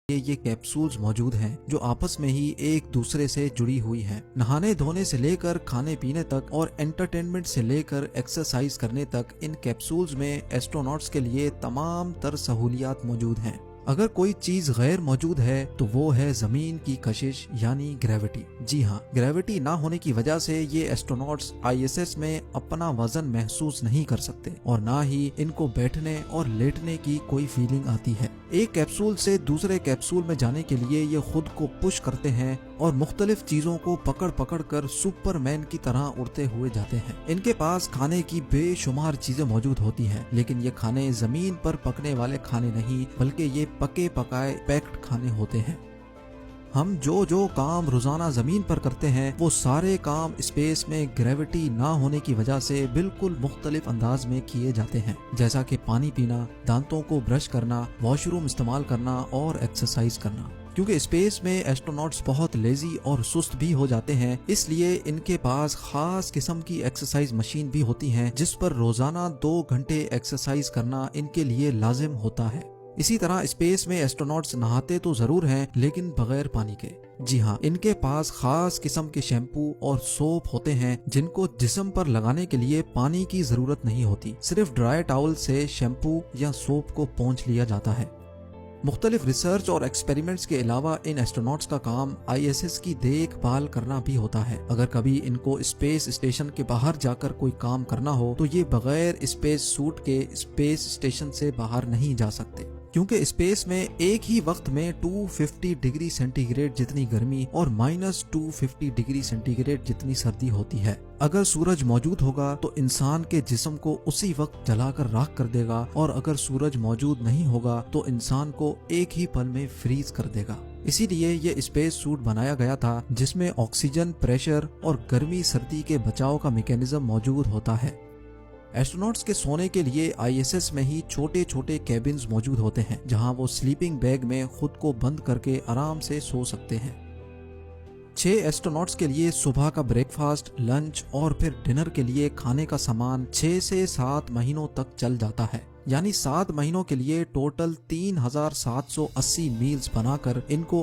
یہ कैप्सूल्स मौजूद हैं जो आपस में ही एक दूसरे से जुड़ी हुई हैं। नहाने धोने से लेकर खाने पीने तक और एंटरटेनमेंट से लेकर एक्सरसाइज करने तक इन कैप्सूल्स में एस्ट्रोनॉट्स के लिए तमाम तर सहूलियात मौजूद हैं। अगर कोई चीज गैर मौजूद है तो वो है जमीन की कशिश यानी ग्रेविटी। जी हाँ, ग्रेविटी ना होने की वजह से ये एस्ट्रोनॉट्स आईएसएस में अपना वजन महसूस नहीं कर सकते और ना ही इनको बैठने और लेटने की कोई फीलिंग आती है। एक कैप्सूल से दूसरे कैप्सूल में जाने के लिए ये खुद को पुश करते हैं और मुख्तलिफ चीजों को पकड़ पकड़ कर सुपरमैन की तरह उड़ते हुए जाते हैं। इनके पास खाने की बेशुमार चीजें मौजूद होती हैं, लेकिन ये खाने जमीन पर पकने वाले खाने नहीं बल्कि ये पके पकाए पैक्ड खाने होते हैं। हम जो काम रोजाना जमीन पर करते हैं वो सारे काम स्पेस में ग्रेविटी ना होने की वजह से बिल्कुल मुख्तलिफ अंदाज में किए जाते हैं, जैसा कि पानी पीना, दांतों को ब्रश करना, वॉशरूम इस्तेमाल करना और एक्सरसाइज करना। क्योंकि स्पेस में एस्ट्रोनॉट्स बहुत लेजी और सुस्त भी हो जाते हैं, इसलिए इनके पास खास किस्म की एक्सरसाइज मशीन भी होती हैं जिस पर रोजाना 2 घंटे एक्सरसाइज करना इनके लिए लाजिम होता है। इसी तरह स्पेस में एस्ट्रोनॉट्स नहाते तो जरूर हैं लेकिन बगैर पानी के। जी हाँ, इनके पास खास किस्म के शैम्पू और सोप होते हैं जिनको जिस्म पर लगाने के लिए पानी की जरूरत नहीं होती, सिर्फ ड्राई टॉवल से शैम्पू या सोप को पोंछ लिया जाता है। मुख्तलिफ रिसर्च और एक्सपेरिमेंट्स के अलावा इन एस्ट्रोनॉट्स का काम आईएसएस की देखभाल करना भी होता है। अगर कभी इनको स्पेस स्टेशन के बाहर जाकर कोई काम करना हो तो ये बगैर स्पेस सूट के स्पेस स्टेशन से बाहर नहीं जा सकते, क्योंकि स्पेस में एक ही वक्त में 250 डिग्री सेंटीग्रेड जितनी गर्मी और -250 डिग्री सेंटीग्रेड जितनी सर्दी होती है। अगर सूरज मौजूद होगा तो इंसान के जिस्म को उसी वक्त जलाकर राख कर देगा और अगर सूरज मौजूद नहीं होगा तो इंसान को एक ही पल में फ्रीज कर देगा। इसीलिए ये स्पेस सूट बनाया गया था जिसमें ऑक्सीजन, प्रेशर और गर्मी सर्दी के बचाव का मैकेनिज्म मौजूद होता है। एस्ट्रोनॉट्स के सोने के लिए आईएसएस में ही छोटे छोटे कैबिन्स मौजूद होते हैं जहां वो स्लीपिंग बैग में खुद को बंद करके आराम से सो सकते हैं। 6 एस्ट्रोनॉट्स के लिए सुबह का ब्रेकफास्ट, लंच और फिर डिनर के लिए खाने का सामान 6 से 7 महीनों तक चल जाता है। यानी 7 महीनों के लिए टोटल 3780 मील्स बनाकर इनको